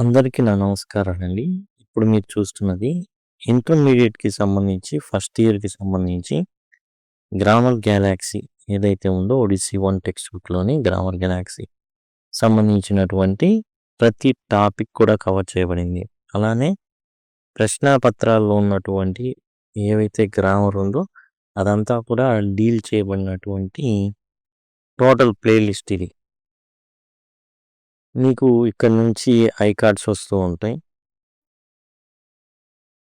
అందరికీ నా నమస్కారాలండి. ఇప్పుడు మీరు చూస్తున్నది ఇంటర్మీడియేట్‌కి సంబంధించి ఫస్ట్ ఇయర్‌కి సంబంధించి గ్రామర్ గెలాక్సీ ఏదైతే ఉందో ఒడిసీ 1 టెక్స్ట్ బుక్‌లోని గ్రామర్ గెలాక్సీ సంబంధించినటువంటి ప్రతి టాపిక్ కూడా కవర్ చేయబడింది. అలానే ప్రశ్నాపత్రాల్లో ఉన్నటువంటి ఏవైతే గ్రామర్ ఉందో అదంతా కూడా డీల్ చేయబడినటువంటి టోటల్ ప్లే లిస్ట్ ఇది. మీకు ఇక్కడ నుంచి ఐ కార్డ్స్ వస్తూ ఉంటాయి.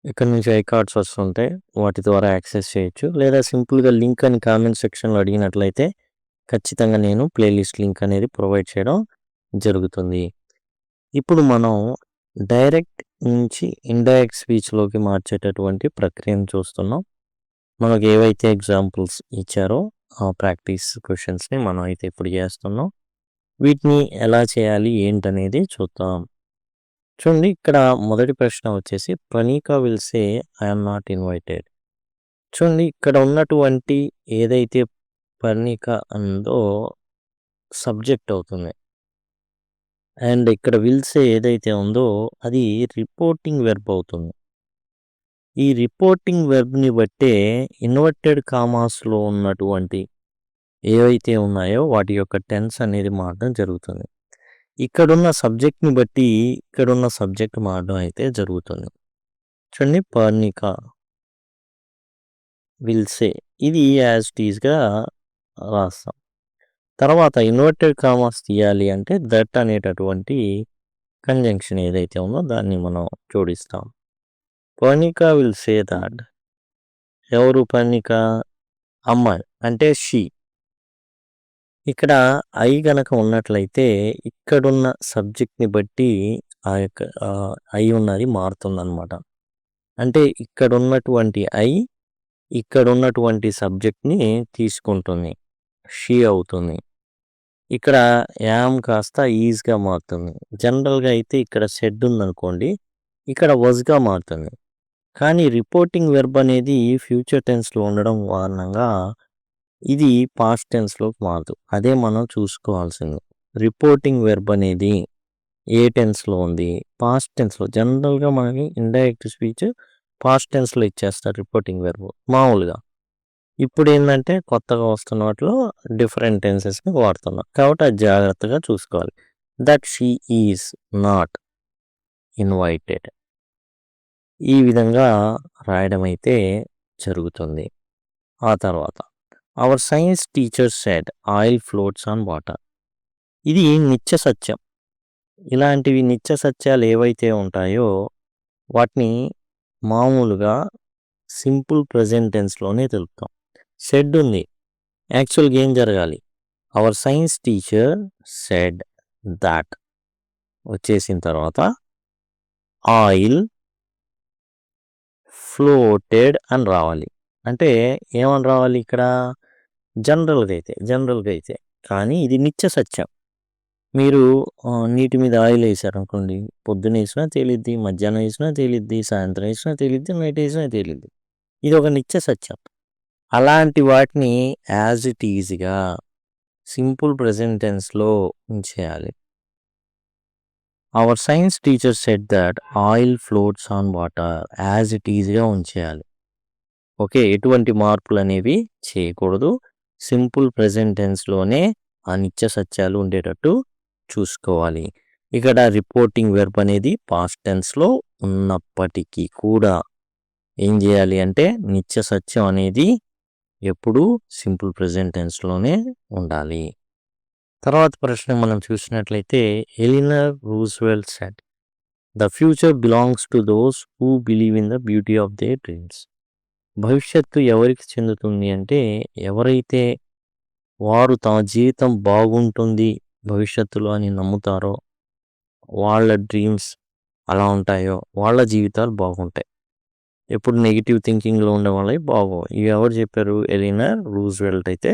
ఇక్కడ నుంచి ఐ కార్డ్స్ వస్తుంటాయి. వాటి ద్వారా యాక్సెస్ చేయొచ్చు. లేదా సింపుల్‌గా లింక్ అని కామెంట్ సెక్షన్‌లో అడిగినట్లయితే ఖచ్చితంగా నేను ప్లేలిస్ట్ లింక్ అనేది ప్రొవైడ్ చేయడం జరుగుతుంది. ఇప్పుడు మనం డైరెక్ట్ నుంచి ఇండైరెక్ట్ స్పీచ్‌లోకి మార్చేటటువంటి ప్రక్రియను చూస్తున్నాం. మనకు ఏవైతే ఎగ్జాంపుల్స్ ఇచ్చారో ఆ ప్రాక్టీస్ క్వెషన్స్‌ని మనం అయితే ఇప్పుడు చేస్తున్నాం. వీటిని ఎలా చేయాలి ఏంటనేది చూద్దాం. చూడండి, ఇక్కడ మొదటి ప్రశ్న వచ్చేసి Pranika will say I am not invited. చూడండి, ఇక్కడ ఉన్నటువంటి ఏదైతే పర్ణిక ఉందో సబ్జెక్ట్ అవుతుంది. అండ్ ఇక్కడ విల్ సే ఏదైతే ఉందో అది రిపోర్టింగ్ వెర్బ్ అవుతుంది. ఈ రిపోర్టింగ్ వెర్బ్ని బట్టే ఇన్వర్టెడ్ కామాస్లో ఉన్నటువంటి ఏవైతే ఉన్నాయో వాటి యొక్క టెన్స్ అనేది మారడం జరుగుతుంది. ఇక్కడున్న సబ్జెక్ట్ని బట్టి ఇక్కడున్న సబ్జెక్ట్ మారడం అయితే జరుగుతుంది. చూడండి, పర్ణిక విల్ సే ఇది యాజ్ టీజ్గా రాస్తాం. తర్వాత ఇన్వర్టెడ్ కామాస్ తీయాలి అంటే దట్ అనేటటువంటి కంజంక్షన్ ఏదైతే ఉందో దాన్ని మనం జోడిస్తాం. Parnika will say that. ఎవరు పర్ణిక? అమ్మాయి అంటే షీ. ఇక్కడ ఐ గనక ఉన్నట్లయితే ఇక్కడున్న సబ్జెక్ట్ని బట్టి ఆ యొక్క ఐ ఉన్నది మారుతుందన్నమాట. అంటే ఇక్కడ ఉన్నటువంటి ఐ ఇక్కడ ఉన్నటువంటి సబ్జెక్ట్ని తీసుకుంటుంది, షీ అవుతుంది. ఇక్కడ యామ్ కాస్త ఈజ్గా మారుతుంది. జనరల్గా అయితే ఇక్కడ సెడ్ ఉందనుకోండి, ఇక్కడ వజ్గా మారుతుంది. కానీ రిపోర్టింగ్ వెర్బ్ అనేది ఫ్యూచర్ టెన్స్లో ఉండడం కారణంగా ఇది పాస్ట్ టెన్స్లోకి మారదు. అదే మనం చూసుకోవాల్సింది. రిపోర్టింగ్ వెర్బ్ అనేది ఏ టెన్స్లో ఉంది? పాస్ట్ టెన్స్లో. జనరల్గా మనకి ఇండైరెక్ట్ స్పీచ్ పాస్ట్ టెన్స్లో ఇచ్చేస్తారు రిపోర్టింగ్ వెర్బ్ మామూలుగా. ఇప్పుడు ఏంటంటే కొత్తగా వస్తున్న వాటిలో డిఫరెంట్ టెన్సెస్ని వాడుతున్నాం కాబట్టి అది జాగ్రత్తగా చూసుకోవాలి. That she is not invited ఈ విధంగా రాయడం అయితే జరుగుతుంది. ఆ తర్వాత our science teacher said oil floats on water. ఇది నిత్య సత్యం. ఇలాంటివి నిత్య సత్యాలు ఏవైతే ఉంటాయో వాటిని మామూలుగా సింపుల్ ప్రెజెంట్ టెన్స్లోనే తెలుపుతాం. సెడ్ ఉంది, యాక్చువల్గా ఏం జరగాలి? Our science teacher said that వచ్చేసిన తర్వాత ఆయిల్ ఫ్లోటెడ్ అని రావాలి. అంటే ఏమని రావాలి ఇక్కడ? జనరల్గా అయితే కానీ ఇది నిత్య సత్యం. మీరు నీటి మీద ఆయిల్ వేసారనుకోండి, పొద్దున వేసినా తేలిద్ది, మధ్యాహ్నం వేసినా తేలిద్ది, సాయంత్రం వేసినా తేలిద్ది, నైట్ వేసినా తేలిద్ది. ఇది ఒక నిత్య సత్యం. అలాంటి వాటిని యాజ్ ఇట్ ఈజ్గా సింపుల్ ప్రెజెంట్ టెన్స్లో ఉంచేయాలి. Our science teacher said that oil floats on water as it ఈజ్గా ఉంచేయాలి. ఓకే, ఎటువంటి మార్పులు అనేవి చేయకూడదు. సింపుల్ ప్రెజెంట్ టెన్స్లోనే ఆ నిత్య సత్యాలు ఉండేటట్టు చూసుకోవాలి. ఇక్కడ రిపోర్టింగ్ వెర్బ్ అనేది పాస్ట్ టెన్స్లో ఉన్నప్పటికీ కూడా ఏం చేయాలి అంటే నిత్య సత్యం అనేది ఎప్పుడూ సింపుల్ ప్రెజెంట్ టెన్స్లోనే ఉండాలి. తర్వాత ప్రశ్న మనం చూసినట్లయితే Eleanor Roosevelt said the future belongs to those who believe in the beauty of their dreams. భవిష్యత్తు ఎవరికి చెందుతుంది అంటే ఎవరైతే వారు తమ జీవితం బాగుంటుంది భవిష్యత్తులో అని నమ్ముతారో, వాళ్ళ డ్రీమ్స్ అలా ఉంటాయో వాళ్ళ జీవితాలు బాగుంటాయి. ఎప్పుడు నెగిటివ్ థింకింగ్లో ఉండే వాళ్ళవి బాగోవు. ఇవి ఎవరు చెప్పారు? ఎలినర్ రూజ్వెల్ట్ అయితే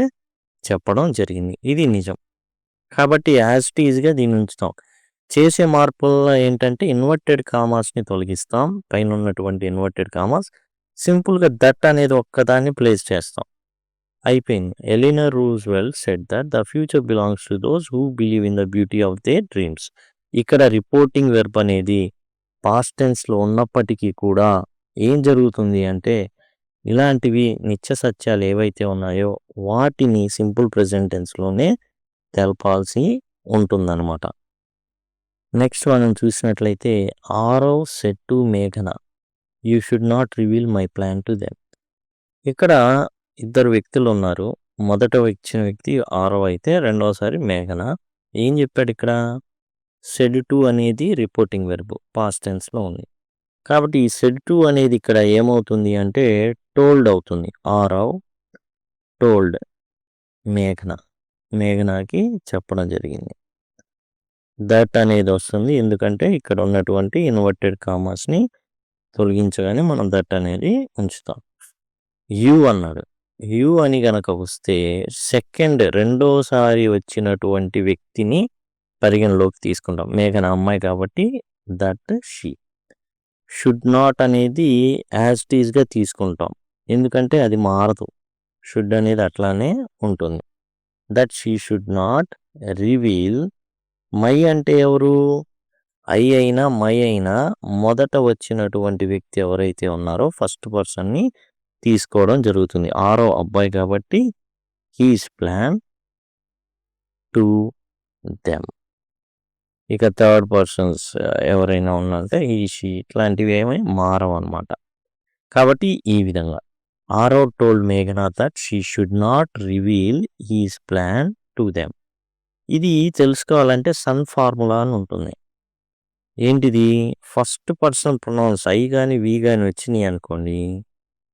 చెప్పడం జరిగింది. ఇది నిజం. కాబట్టి యాజ్ ఇట్ ఈజ్గా దీన్ని ఉంచుతాం. చేసే మార్పుల్లో ఏంటంటే ఇన్వర్టెడ్ కామాస్ని తొలగిస్తాం. పైన ఉన్నటువంటి ఇన్వర్టెడ్ కామాస్ సింపుల్గా దట్ అనేది ఒక్కదాన్ని ప్లేస్ చేస్తాం. అయిపోయింది. Eleanor Roosevelt said that the future belongs to those who believe in the beauty of their dreams. ఇక్కడ రిపోర్టింగ్ వెర్బ్ అనేది పాస్ట్ టెన్స్లో ఉన్నప్పటికీ కూడా ఏం జరుగుతుంది అంటే ఇలాంటివి నిత్య సత్యాలు ఏవైతే ఉన్నాయో వాటిని సింపుల్ ప్రెజెంట్ టెన్స్లోనే తెలపాల్సి ఉంటుందన్నమాట. నెక్స్ట్ మనం చూసినట్లయితే ఆరవ్ సెడ్ టు మేఘన you should not reveal my plan to them. ఇక్కడ ఇద్దరు వ్యక్తులు ఉన్నారు. మొదట వచ్చిన వ్యక్తి ఆరవ్ అయితే రెండవసారి మేఘన. ఏం చెప్పాడు ఇక్కడ? సెడ్ టు అనేది రిపోర్టింగ్ వెర్బ్ పాస్ట్ టెన్స్లో ఉంది. కాబట్టి ఈ సెడ్ టు అనేది ఇక్కడ ఏమవుతుంది అంటే టోల్డ్ అవుతుంది. ఆరవ్ టోల్డ్ మేఘనాకి చెప్పడం జరిగింది. దట్ అనేది వస్తుంది ఎందుకంటే ఇక్కడ ఉన్నటువంటి ఇన్వర్టెడ్ కామర్స్ని తొలగించగానే మనం దట్ అనేది ఉంచుతాం. యు అన్నాడు. యు అని గనక వస్తే రెండోసారి వచ్చినటువంటి వ్యక్తిని పరిగణలోకి తీసుకుంటాం. మేఘన అమ్మాయి కాబట్టి దట్ షీ. షుడ్ నాట్ అనేది యాజ్ ఇట్ ఈస్గా తీసుకుంటాం ఎందుకంటే అది మారదు. షుడ్ అనేది అట్లానే ఉంటుంది. That she should not reveal. My అంటే ఎవరు? ఐ అయినా మై అయినా మొదట వచ్చినటువంటి వ్యక్తి ఎవరైతే ఉన్నారో ఫస్ట్ పర్సన్ని తీసుకోవడం జరుగుతుంది. ఆరో అబ్బాయి కాబట్టి హీస్ ప్లాన్ టు దెమ్. ఇక థర్డ్ పర్సన్స్ ఎవరైనా ఉన్నారంటే ఈ షీ ఇట్లాంటివి ఏమీ మారవు అనమాట. కాబట్టి ఈ విధంగా ఆరో టోల్డ్ మేఘన that she should not reveal he's plan to them. ఇది తెలుసుకోవాలంటే సన్ ఫార్ములా అని ఉంటుంది. ఏంటిది? ఫస్ట్ పర్సన్ ప్రొనౌన్స్ ఐ కానీ వి కానీ వచ్చినాయి అనుకోండి,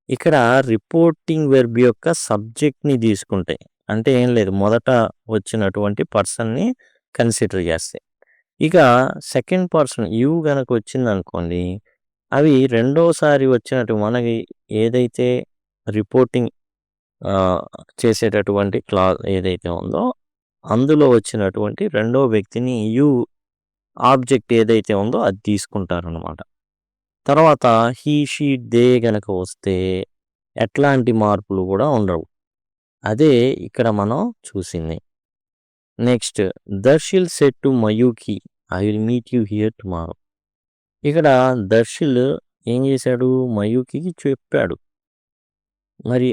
ఇక్కడ రిపోర్టింగ్ వెర్బ్ యొక్క సబ్జెక్ట్ని తీసుకుంటాయి. అంటే ఏం లేదు, మొదట వచ్చినటువంటి పర్సన్ని కన్సిడర్ చేస్తాయి. ఇక సెకండ్ పర్సన్ యు గనక వచ్చింది అనుకోండి, అవి రెండోసారి వచ్చినట్టు మనకి ఏదైతే రిపోర్టింగ్ చేసేటటువంటి క్లాజ్ ఏదైతే ఉందో అందులో వచ్చినటువంటి రెండో వ్యక్తిని యు ఆబ్జెక్ట్ ఏదైతే ఉందో అది తీసుకుంటారనమాట. తర్వాత హీ షీ దే గనక వస్తే ఎట్లాంటి మార్పులు కూడా ఉండవు. అదే ఇక్కడ మనం చూసింది. Next Darshil said to Mayuki I will meet you here tomorrow. ఇక్కడ దర్శిల్ ఏం చేశాడు? మయూకి చెప్పాడు. మరి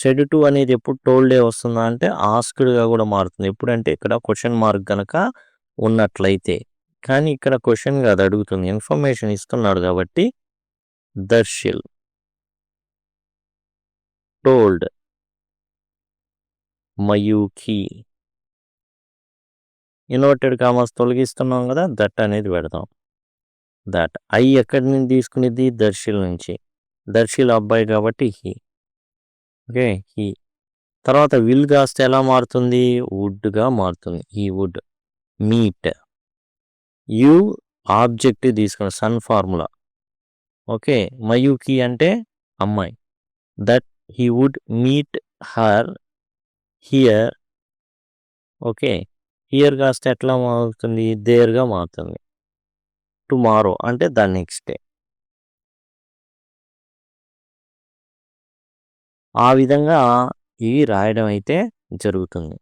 సెడ్ టు అనేది ఎప్పుడు టోల్డే వస్తుందా అంటే ఆస్క్డ్గా కూడా మారుతుంది. ఎప్పుడంటే ఇక్కడ క్వశ్చన్ మార్క్ గనక ఉన్నట్లయితే. కానీ ఇక్కడ క్వశ్చన్ కాదు అడుగుతుంది, ఇన్ఫర్మేషన్ ఇస్తున్నాడు కాబట్టి దర్శిల్ టోల్డ్ మయూకి. ఇన్వర్టెడ్ కామర్స్ తొలగిస్తున్నాం కదా, దట్ అనేది పెడతాం. దట్ ఐ ఎక్కడి నుంచి తీసుకునేది? దర్శిల్ నుంచి. దర్శిల్ అబ్బాయి కాబట్టి హీ. Okay, he. తర్వాత విల్ కాస్త ఎలా మారుతుంది? వుడ్గా మారుతుంది. He would meet. You object తీసుకున్న సన్ ఫార్ములా. ఓకే, మయూకి అంటే అమ్మాయి. That he would meet her here. Okay, here కాస్త ఎట్లా మారుతుంది? దేర్గా మారుతుంది. టుమారో అంటే ద నెక్స్ట్ డే. ఆ విధంగా ఇవి రాయడం అయితే జరుగుతుంది.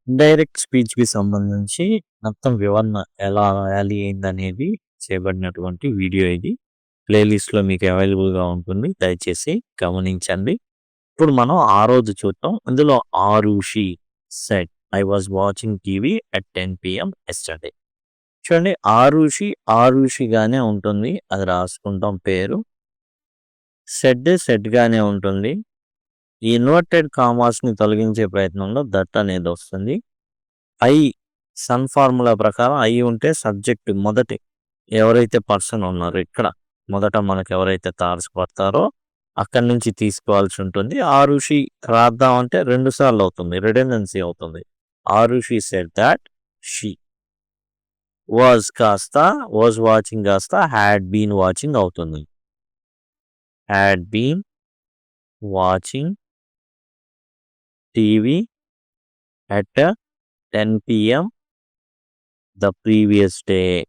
డైరెక్ట్ స్పీచ్కి సంబంధించి మొత్తం వివరణ ఎలా రాయాలి ఏందనేది చేయబడినటువంటి వీడియో ఇది. ప్లేలిస్ట్లో మీకు అవైలబుల్గా ఉంటుంది, దయచేసి గమనించండి. ఇప్పుడు మనం ఆ రోజు చూద్దాం. ఇందులో Arushi said I was watching TV at 10 PM yesterday. చూడండి, ఆరుషిగానే ఉంటుంది, అది రాసుకుంటాం పేరు. సెడ్గానే ఉంటుంది. ఈ ఇన్వర్టెడ్ కామాస్ని తొలగించే ప్రయత్నంలో దట్ అనేది వస్తుంది. ఐ సన్ ఫార్ములా ప్రకారం ఐ ఉంటే సబ్జెక్ట్ మొదటి ఎవరైతే పర్సన్ ఉన్నారో ఇక్కడ మొదట మనకు ఎవరైతే తారసపడతారో అక్కడి నుంచి తీసుకోవాల్సి ఉంటుంది. ఆరుషి రాద్దామంటే 2 సార్లు అవుతుంది, రిడెండెన్సీ అవుతుంది. Aarushi said that she was watching కాస్త హ్యాడ్ బీన్ వాచింగ్ అవుతుంది. Had been watching TV at 10 PM the previous day.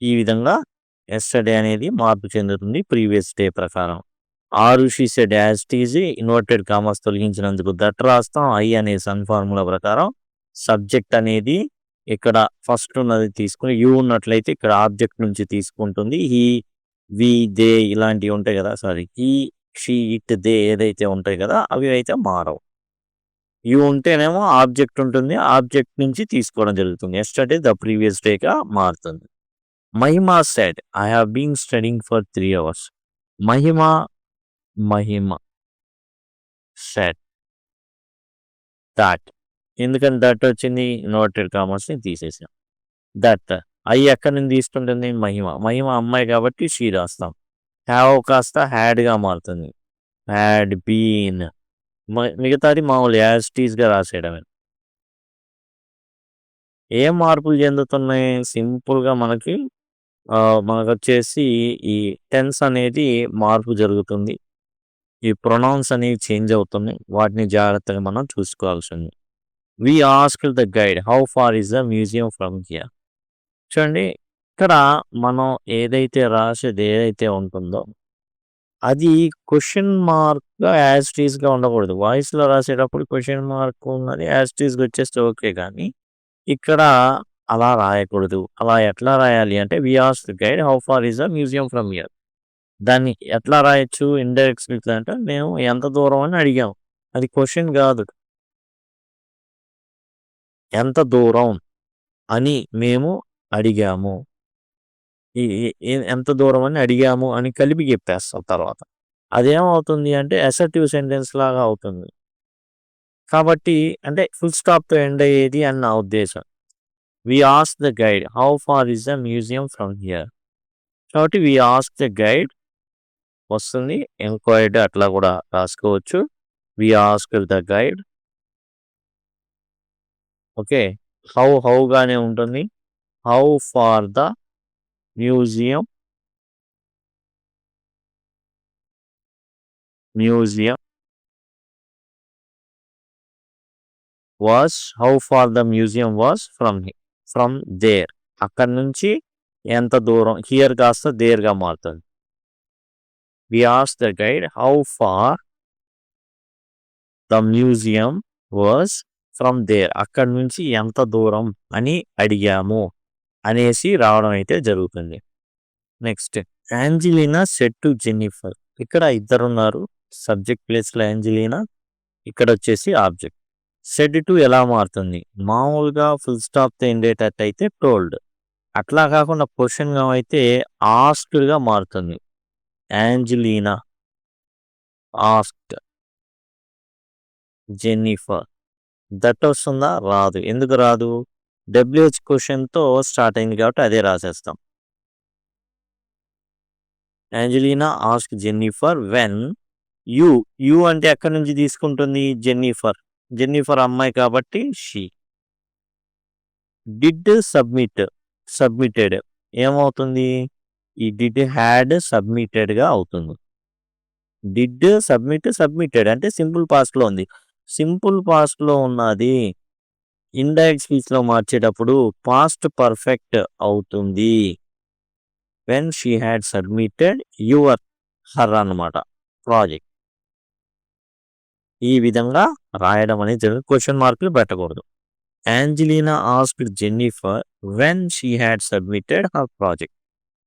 ఈ విధంగా ఎస్టర్డే అనేది మార్పు చెందుతుంది ప్రీవియస్ డే ప్రకారం. Or she said as it is inverted commas తొలగించినందుకు దట్ రాస్తాం. ఐ అనే సన్ ఫార్ములా ప్రకారం సబ్జెక్ట్ అనేది ఇక్కడ ఫస్ట్ ఉన్నది తీసుకుని యూ ఉన్నట్లయితే ఇక్కడ ఆబ్జెక్ట్ నుంచి తీసుకుంటుంది. హీ, వి, దే ఇలాంటివి ఉంటాయి కదా, sorry he, she, it, they ఏదైతే ఉంటాయి కదా అవి అయితే మారవు. యూ ఉంటేనేమో ఆబ్జెక్ట్ ఉంటుంది, ఆబ్జెక్ట్ నుంచి తీసుకోవడం జరుగుతుంది. ఎస్టర్డే ద ప్రీవియస్ డేగా మారుతుంది. Mahima said I have been studying for 3 hours. Mahima said that. ఎందుకని దట్ వచ్చింది? ఇన్వర్టెడ్ కామర్స్ని తీసేసాం. దట్ ఐ ఎక్కడి నుంచి తీసుకుంటుంది? మహిమ అమ్మాయి కాబట్టి షీ రాస్తాం. హ్యావ్ కాస్త హ్యాడ్గా మారుతుంది. Had been. మిగతాది మామూలు యాజ్ ఇట్ ఈస్గా రాసేయడమే. ఏం మార్పులు చెందుతున్నాయి? సింపుల్గా మనకు వచ్చేసి ఈ టెన్స్ అనేది మార్పు జరుగుతుంది. ఈ ప్రొనౌన్స్ అనేవి చేంజ్ అవుతున్నాయి. వాటిని జాగ్రత్తగా మనం చూసుకోవాల్సింది. We asked the guide how far is the museum from here. చూడండి, ఇక్కడ మనం ఏదైతే రాసేది ఏదైతే ఉంటుందో అది క్వశ్చన్ మార్క్గా యాజ్ ఇట్ ఈస్గా ఉండకూడదు. వాయిస్లో రాసేటప్పుడు క్వశ్చన్ మార్క్ ఉన్నది యాజ్ ఇట్ ఈస్గా వచ్చేస్తే ఓకే, కానీ ఇక్కడ అలా రాయకూడదు. అలా ఎట్లా రాయాలి అంటే we asked the guide how far is the museum from here. దాన్ని ఎట్లా రాయొచ్చు? ఇండైరెక్ట్ స్పీచ్ అంటే మేము ఎంత దూరం అని అడిగాం. అది క్వశ్చన్ కాదు. ఎంత దూరం అని మేము అడిగాము, ఎంత దూరం అని అడిగాము అని కలిపి చెప్పేస్తాం తర్వాత. అదేమవుతుంది అంటే అసర్టివ్ సెంటెన్స్ లాగా అవుతుంది. కాబట్టి అంటే ఫుల్ స్టాప్తో ఎండ్ అయ్యేది అని నా ఉద్దేశం. We ask the guide how far is the museum from here. కాబట్టి వి ఆస్క్ ద గైడ్ వస్తుంది. ఎంక్వైర్డ్ అట్లా కూడా రాసుకోవచ్చు. We ask the guide. Okay, హౌగానే ఉంటుంది. How far the museum was, how far the museum was from there. అక్కడి నుంచి ఎంత దూరం, హియర్ కాస్త దేర్గా మారుతుంది. We ask the guide how far the museum was from there. అక్కడి నుంచి ఎంత దూరం అని అడిగాము అనేసి రావడం అయితే జరుగుతుంది. Next, Angelina said to Jennifer. ఇక్కడ ఇద్దరున్నారు, సబ్జెక్ట్ ప్లేస్లో యాంజెలినా, ఇక్కడ వచ్చేసి ఆబ్జెక్ట్. సెడ్ టు ఎలా మారుతుంది? మామూలుగా ఫుల్ స్టాప్తో ఎండేటట్టు అయితే టోల్డ్. అట్లా కాకుండా క్వశ్చన్గా అయితే ఆస్క్డ్గా మారుతుంది. యాంజెలినా ఆస్క్డ్ జెన్నిఫర్. దట్ వస్తుందా? రాదు. ఎందుకు రాదు? డబ్ల్యూహెచ్ క్వశ్చన్తో స్టార్ట్ అయింది కాబట్టి అదే రాసేస్తాం. యాంజెలినా ఆస్క్ జెన్నిఫర్ వెన్ యూ అంటే ఎక్కడి నుంచి తీసుకుంటుంది? జెన్నిఫర్ అమ్మాయి కాబట్టి షీ. డిడ్ సబ్మిటెడ్ ఏమవుతుంది? ఈ డిడ్ హ్యాడ్ సబ్మిటెడ్గా అవుతుంది. డిడ్ సబ్మిటెడ్ అంటే సింపుల్ పాస్ట్లో ఉంది. సింపుల్ పాస్ట్లో ఉన్నది ఇండైరెక్ట్ స్పీచ్లో మార్చేటప్పుడు పాస్ట్ పర్ఫెక్ట్ అవుతుంది. When she had submitted her అన్నమాట ప్రాజెక్ట్. ఈ విధంగా రాయడం అనేది జరుగుతుంది. క్వశ్చన్ మార్కులు పెట్టకూడదు. Angelina asked Jennifer when she had submitted her project.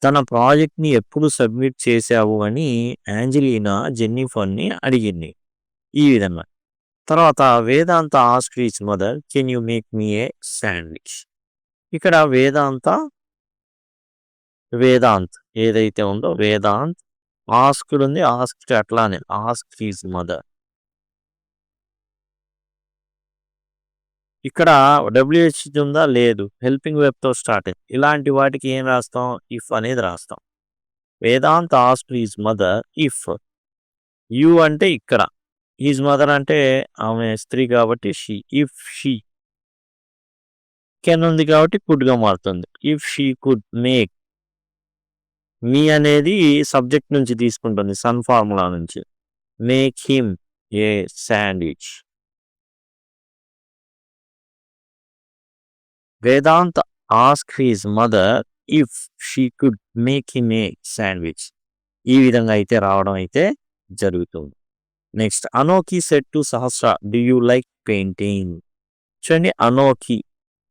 తన ప్రాజెక్ట్ని ఎప్పుడు సబ్మిట్ చేశావు అని యాంజెలినా జెన్నిఫర్ని అడిగింది. ఈ విధంగా. తర్వాత Vedanta asked his mother can you make me a sandwich. ఇక్కడ వేదాంత్ ఏదైతే ఉందో వేదాంత్ ఆస్క్డ్ ఉంది, ఆస్క్డ్ అట్లానే ఆస్క్డ్ హిస్ మదర్. ఇక్కడ డబ్ల్యూహెచ్ ఉందా? లేదు. హెల్పింగ్ వెబ్తో స్టార్ట్ అయింది. ఇలాంటి వాటికి ఏం రాస్తాం? ఇఫ్ అనేది రాస్తాం. Vedant asked his mother if. You అంటే ఇక్కడ, హిజ్ మదర్ అంటే ఆమె స్త్రీ కాబట్టి షీ. ఇఫ్ షీ, కెన్ ఉంది కాబట్టి కుడ్గా మారుతుంది. If she could make, me అనేది సబ్జెక్ట్ నుంచి తీసుకుంటుంది, సన్ ఫార్ములా నుంచి. Make him a sandwich. Vedant ask his mother if she could make him a sandwich. ఈ విధంగా అయితే రావడం అయితే జరుగుతుంది. Next Anokhi said to Sahasra do you like painting. చూడండి అనోఖి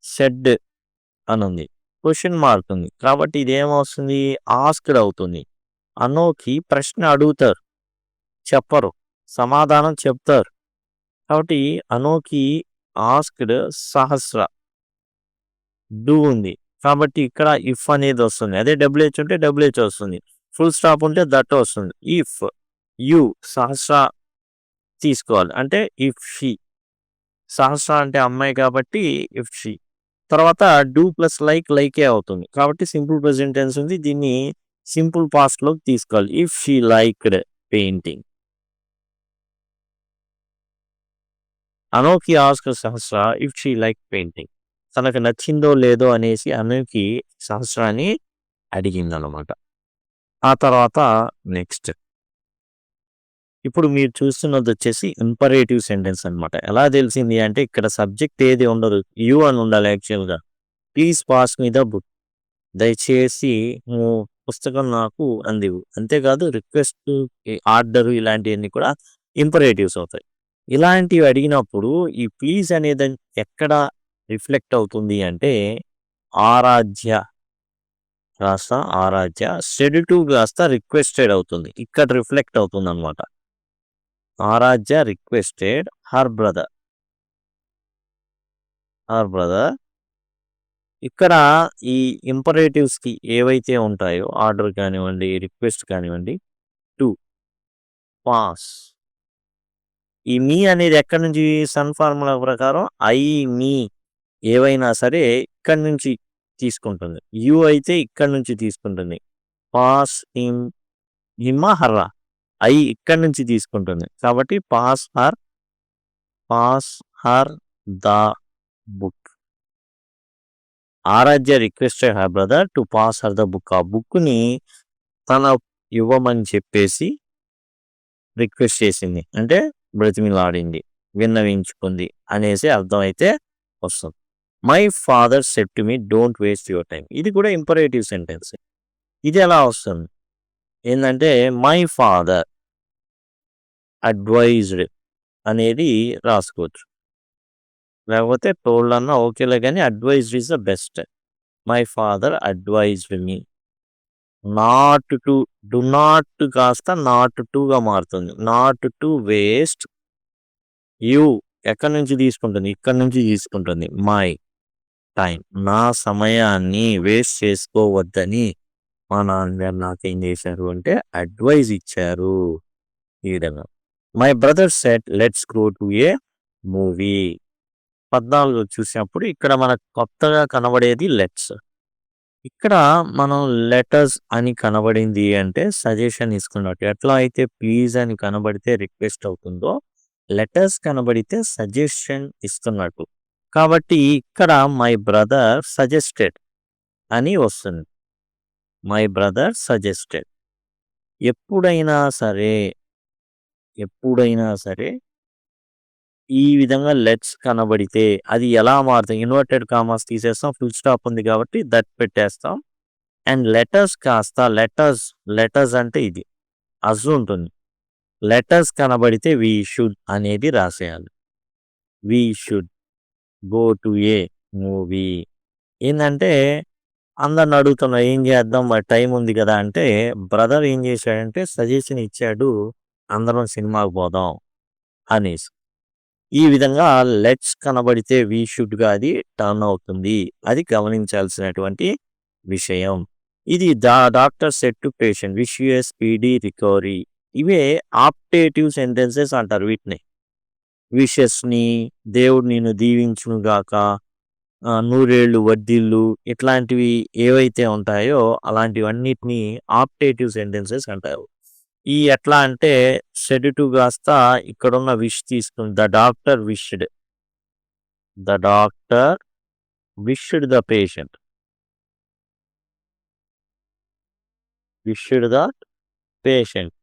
సెడ్ అని ఉంది, క్వశ్చన్ మార్క్ ఉంది కాబట్టి ఇదేమవుతుంది, ఆస్క్డ్ అవుతుంది. అనోఖి ప్రశ్న అడుగుతారు, చెప్పరు, సమాధానం చెప్తారు. కాబట్టి అనోఖి ఆస్క్డ్ సహస్ర డూ ఉంది కాబట్టి ఇక్కడ ఇఫ్ అనేది వస్తుంది. అదే డబ్ల్యూహెచ్ ఉంటే డబ్ల్యూహెచ్ వస్తుంది, ఫుల్ స్టాప్ ఉంటే దట్ వస్తుంది. ఇఫ్ యు సహస్ర తీసుకోవాలి అంటే ఇఫ్ షీ, సహస్ర అంటే అమ్మాయి కాబట్టి ఇఫ్ షీ. తర్వాత డూ ప్లస్ లైకే అవుతుంది కాబట్టి సింపుల్ ప్రెజెంట్ టెన్స్ ఉంది, దీన్ని సింపుల్ పాస్ట్ లోకి తీసుకోవాలి. If she liked painting. Anokhi asked Sahasra if she like painting. తనకు నచ్చిందో లేదో అనేసి అనోఖి సహస్రాన్ని అడిగిందనమాట. ఆ తర్వాత నెక్స్ట్ ఇప్పుడు మీరు చూస్తున్నది వచ్చేసి ఇంపరేటివ్ సెంటెన్స్ అనమాట. ఎలా తెలిసింది అంటే ఇక్కడ సబ్జెక్ట్ ఏది ఉండదు, యు అని ఉండాలి యాక్చువల్గా. Please pass me the book, దయచేసి పుస్తకం నాకు అందివు. అంతేకాదు రిక్వెస్ట్, ఆర్డర్ ఇలాంటివన్నీ కూడా ఇంపరేటివ్స్ అవుతాయి. ఇలాంటివి అడిగినప్పుడు ఈ ప్లీజ్ అనేది ఎక్కడ రిఫ్లెక్ట్ అవుతుంది అంటే ఆరాధ్య కాస్త ఆరాధ్య, సెడ్ టు కాస్త రిక్వెస్టెడ్ అవుతుంది, ఇక్కడ రిఫ్లెక్ట్ అవుతుంది అనమాట. ఆరాధ్య రిక్వెస్టెడ్ హర్ బ్రదర్ ఇక్కడ ఈ ఇంపరేటివ్స్ కి ఏవైతే ఉంటాయో ఆర్డర్ కానివ్వండి, రిక్వెస్ట్ కానివ్వండి, టు పాస్. ఈ మీ అనేది ఎక్కడి నుంచి, సన్ ఫార్ములా ప్రకారం ఐ మీ ఏవైనా సరే ఇక్కడి నుంచి తీసుకుంటుంది. యు అయితే ఇక్కడి నుంచి తీసుకుంటుంది. పాస్ హిమ్, హిమ్మా హర్రా, ఐ ఇక్కడి నుంచి తీసుకుంటుంది కాబట్టి pass her the book. Aaradhya requested her brother to pass her the book. ఆ బుక్ని తన ఇవ్వమని చెప్పేసి రిక్వెస్ట్ చేసింది అంటే బ్రతిమిలాడింది, విన్నవించుకుంది అనేసి అర్థం అయితే వస్తుంది. My father said to me don't waste your time, ఇది కూడా ఇంపరేటివ్ సెంటెన్స్. ఇది ఎలా వస్తుంది ఏంటంటే మై ఫాదర్ అడ్వైజ్డ్ అనేది రాసుకోవచ్చు, లేకపోతే టోల్డ్ అన్న ఓకేలే కానీ advised is the best. My father advised me. Not to, do not కాస్త నాట్ టుగా మారుతుంది. నాట్ టు వేస్ట్ యూ ఎక్కడి నుంచి తీసుకుంటుంది, ఇక్కడ నుంచి తీసుకుంటుంది. మై టైం, నా సమయాన్ని వేస్ట్ చేసుకోవద్దని మా నాన్నగారు నాకేం చేశారు అంటే అడ్వైజ్ ఇచ్చారు. ఈ విధంగా my brother said let's go to a movie. 14 చూసినప్పుడు ఇక్కడ మనకు కొత్తగా కనబడేది లెట్స్. ఇక్కడ మనం లెటర్స్ అని కనబడింది అంటే సజెషన్ ఇస్తున్నట్టు. ఎట్లా అయితే ప్లీజ్ అని కనబడితే రిక్వెస్ట్ అవుతుందో లెటర్స్ కనబడితే సజెషన్ ఇస్తున్నట్టు. కాబట్టి ఇక్కడ మై బ్రదర్ సజెస్టెడ్ అని వస్తుంది. My brother suggested. ఎప్పుడైనా సరే ఈ విధంగా లెట్స్ కనబడితే అది ఎలా మారుతుంది, ఇన్వర్టెడ్ కామాస్ తీసేస్తాం, ఫుల్ స్టాప్ ఉంది కాబట్టి దట్ పెట్టేస్తాం. అండ్ లెటర్స్ కాస్త లెటర్స్ అంటే ఇది అజ్ ఉంటుంది. లెటర్స్ కనబడితే వి షుడ్ అనేది రాసేయాలి. We should go to a movie. ఏంటంటే అందరిని అడుగుతున్నా ఏం చేద్దాం మరి టైం ఉంది కదా అంటే బ్రదర్ ఏం చేశాడంటే సజెషన్ ఇచ్చాడు, అందరం సినిమాకి పోదాం అనేసి. ఈ విధంగా లెట్స్ కనబడితే వి షుడ్గా అది టర్న్ అవుతుంది, అది గమనించాల్సినటువంటి విషయం. ఇది doctor said to patient wish you A speedy recovery. ఇవే ఆప్టేటివ్ సెంటెన్సెస్ అంటారు వీటిని. విషెస్ని, దేవుడు నిన్ను దీవించునుగాక, నూరేళ్ళు వర్ధిల్లు, ఇట్లాంటివి ఏవైతే ఉంటాయో అలాంటివన్నిటిని ఆప్టేటివ్ సెంటెన్సెస్ అంటారు. ఈ ఎట్లా అంటే సెడ్ టు కాస్త ఇక్కడున్న విష్ తీసుకుని the doctor wished the patient, wished the patient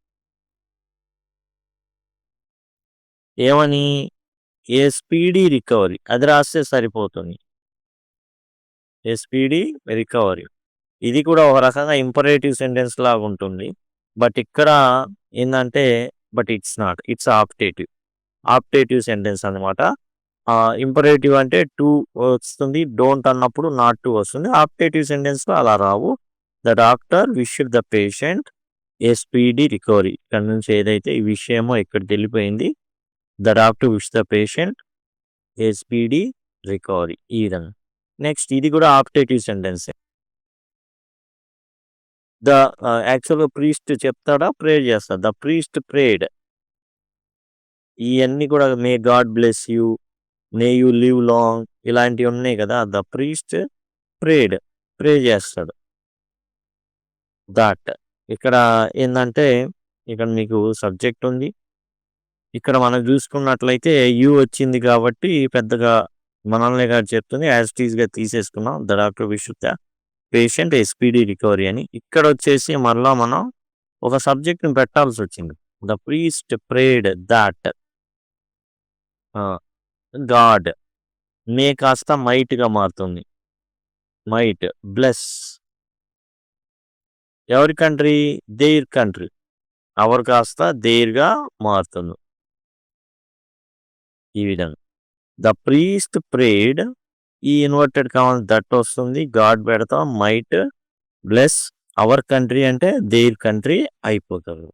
ఏమని, ఏ స్పీడీ రికవరీ అది రాస్తే సరిపోతుంది. ఏ స్పీడీ రికవరీ ఇది కూడా ఒక రకంగా ఇంపరేటివ్ సెంటెన్స్ లాగా ఉంటుంది. బట్ ఇక్కడ ఏంటంటే but it's not. It's optative sentence అనమాట. ఇంపరేటివ్ అంటే టు వస్తుంది, డోంట్ అన్నప్పుడు నాట్ టు వస్తుంది. ఆప్టేటివ్ సెంటెన్స్లో అలా రావు. The doctor wished the patient a speedy recovery. ఇక్కడ నుంచి ఏదైతే ఈ విషయమో ఇక్కడికి వెళ్ళిపోయింది. The doctor wish the patient a speedy recovery. ఈ విధంగా. నెక్స్ట్ ఇది కూడా ఆప్టేటివ్ సెంటెన్స్. ద యాక్చువల్గా ప్రీస్ట్ చెప్తాడా, ప్రేయర్ చేస్తాడు. The priest prayed. ఇవన్నీ కూడా may God bless you, may you live long, ఇలాంటివి ఉన్నాయి కదా. ద ప్రీస్ట్ ప్రేడ్, ప్రే చేస్తాడు. దాట్ ఇక్కడ ఏంటంటే ఇక్కడ మీకు సబ్జెక్ట్ ఉంది. ఇక్కడ మనం చూసుకున్నట్లయితే యూ వచ్చింది కాబట్టి పెద్దగా మనల్ని గారు చెప్తుంది, యాజ్ ఇట్ ఈస్గా తీసేసుకున్నాం. The doctor wish the patient a speedy recovery అని. ఇక్కడ వచ్చేసి మరలా మనం ఒక సబ్జెక్ట్ని పెట్టాల్సి వచ్చింది. The priest prayed that God. May కాస్త మైట్గా మారుతుంది. మైట్ బ్లెస్ ఎవరి కంట్రీ, దేర్ కంట్రీ. అవర్ కాస్త దేర్గా మారుతుంది. ఈ విధంగా ద ప్రీస్ట్ ప్రేడ్, ఈ ఇన్వర్టెడ్ కావాలి దట్ వస్తుంది, గాడ్ పెడతాం, మైట్ బ్లెస్ అవర్ కంట్రీ అంటే దేర్ కంట్రీ అయిపోతారు.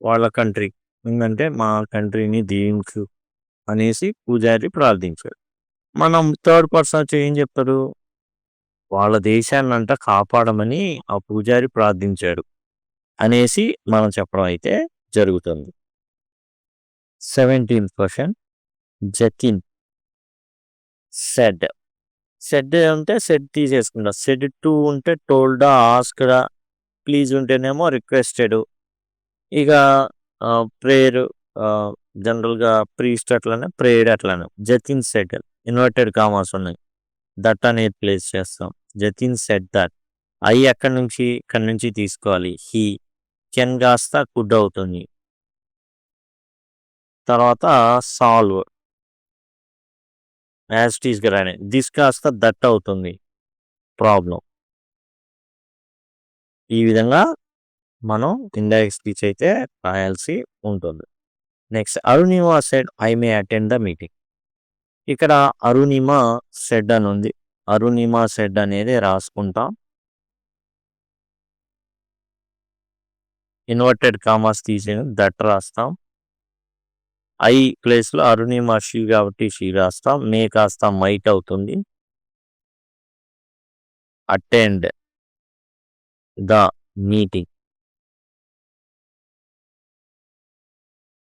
వాళ్ళ కంట్రీ ఏంటంటే మా కంట్రీని దీవించు అనేసి పూజారి ప్రార్థించాడు. మనం థర్డ్ పర్సన్ వచ్చి ఏం చెప్తారు, వాళ్ళ దేశాన్ని అంట కాపాడమని ఆ పూజారి ప్రార్థించాడు అనేసి మనం చెప్పడం అయితే జరుగుతుంది. 17th question. Jatin said. Said అంటే సెడ్ తీసేసుకుంటా. సెడ్ టు ఉంటే టోల్డా, ఆస్క్డా, ప్లీజ్ ఉంటేనేమో రిక్వెస్టెడ్. ఇక ప్రేయర్ జనరల్గా ప్రీస్ట్ అట్లానే, ప్రేయర్ అట్లానే. జతిన్ సెడ్ ఇన్వర్టెడ్ కామాస్ ఉన్నాయి, దట్ అనేది ప్లేస్ చేస్తాం. Jatin said that. ఐ ఎక్కడి నుంచి, ఇక్కడి నుంచి తీసుకోవాలి. హీ కెన్ కాస్త కుడ్ అవుతుంది. తర్వాత సాల్వ్ యాజ్ ఇట్ ఈస్గా రాని. దిస్ కాస్త దట్ అవుతుంది, ప్రాబ్లం. ఈ విధంగా మనం ఇండైరెక్ట్ స్పీచ్ అయితే రాయాల్సి ఉంటుంది. Next Arunima said I may attend the meeting. ఇక్కడ అరుణిమ సెడ్ అని ఉంది. అరుణిమ సెడ్ అనేది రాసుకుంటాం. ఇన్వర్టెడ్ కామాస్ తీసేది దట్ రాస్తాం. ఐ ప్లేస్లో అరుణిమ షీ కాబట్టి షీ రాస్తాం. మే కాస్త మైట్ అవుతుంది. Attend the meeting.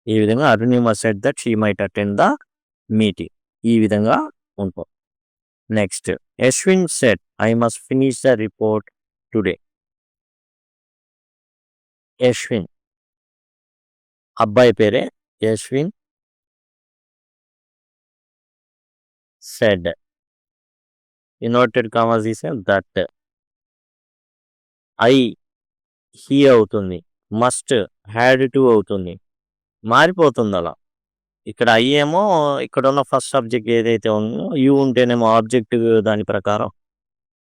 ఈ విధంగా Arunima said that she might attend the meeting. ఈ విధంగా ఉంటుంది. Next Yashwin said I must finish the report today. Yashwin అబ్బాయి పేరే యశ్విన్. సెడ్ ఇన్వర్టెడ్ కామాస్ తీసే దట్. ఐ హీ అవుతుంది. మస్ట్ హ్యాడ్ టు అవుతుంది. మారిపోతుంది అలా. ఇక్కడ ఐ ఏమో ఇక్కడ ఉన్న ఫస్ట్ సబ్జెక్ట్ ఏదైతే ఉందో, యూ ఉంటేనేమో ఆబ్జెక్ట్ దాని ప్రకారం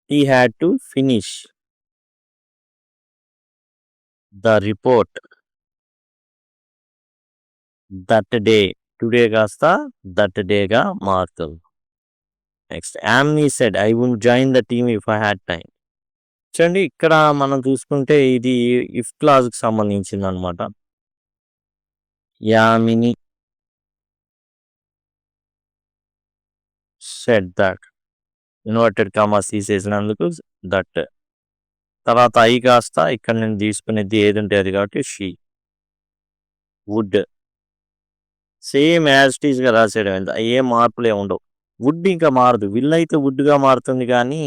he had to finish the report that day. Today కాస్త దట్ డేగా మారుతుంది. Next Yamini said I would join the team if I had time. చూడండి ఇక్కడ మనం చూసుకుంటే ఇది ఇఫ్ క్లాజ్కి సంబంధించింది అనమాట. Yamini said that inverted commas తీసేసినందుకు దట్. తర్వాత ఐ కాస్త ఇక్కడ నేను తీసుకునేది ఏది ఉంటే అది కాబట్టి she. Would same as it ఈస్గా రాసేయడం, ఏం మార్పులే ఉండవు. వుడ్ ఇంకా మారదు. విల్ అయితే వుడ్గా మారుతుంది కానీ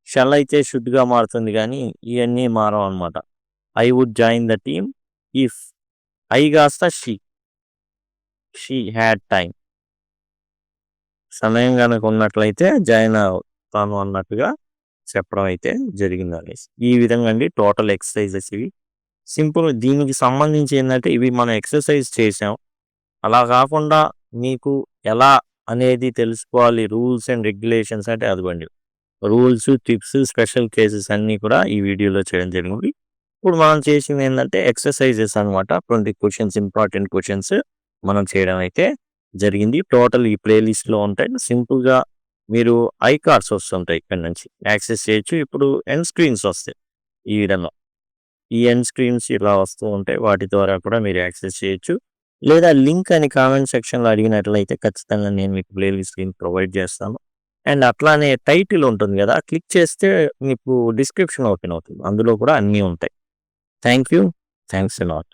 షల్ అయితే షుడ్గా మారుతుంది కానీ ఇవన్నీ మారవు అనమాట. I would join the team if. I కాస్త షీ హ్యాడ్ టైం. సమయం కనుక ఉన్నట్లయితే జాయిన్ అవుతాను అన్నట్టుగా చెప్పడం అయితే జరిగింది అనేసి. ఈ విధంగా అండి టోటల్ ఎక్సర్సైజెస్ ఇవి. సింపుల్. దీనికి సంబంధించి ఏంటంటే ఇవి మనం ఎక్సర్సైజ్ చేసాం. అలా కాకుండా మీకు ఎలా అనేది తెలుసుకోవాలి, రూల్స్ అండ్ రెగ్యులేషన్స్ అంటే అదిగోండి రూల్స్, టిప్స్, స్పెషల్ కేసెస్ అన్నీ కూడా ఈ వీడియోలో చేయడం జరిగింది. ఇప్పుడు మనం చేసింది ఏంటంటే ఎక్సర్సైజెస్ అనమాట. 20 క్వెషన్స్, ఇంపార్టెంట్ క్వెషన్స్ మనం చేయడం అయితే జరిగింది. టోటల్ ఈ ప్లేలిస్ట్‌లో ఉంటాయి. సింపుల్‌గా మీరు ఐ కార్డ్స్ వస్తుంటాయి ఇక్కడి నుంచి యాక్సెస్ చేయొచ్చు. ఇప్పుడు ఎండ్ స్క్రీన్స్ వస్తాయి ఈ విధంగా. ఈ ఎండ్ స్క్రీన్స్ ఇలా వస్తూ ఉంటాయి. వాటి ద్వారా కూడా మీరు యాక్సెస్ చేయొచ్చు. లేదా లింక్ అని కామెంట్ సెక్షన్‌లో అడిగినట్లయితే ఖచ్చితంగా నేను మీకు ప్లేలిస్ట్ లింక్ ప్రొవైడ్ చేస్తాను. అండ్ అట్లానే టైటిల్ ఉంటుంది గదా! క్లిక్ చేస్తే మీకు డిస్క్రిప్షన్ ఓపెన్ అవుతుంది. అందులో కూడా అన్నీ ఉంటాయి. Thank you. Thanks a lot.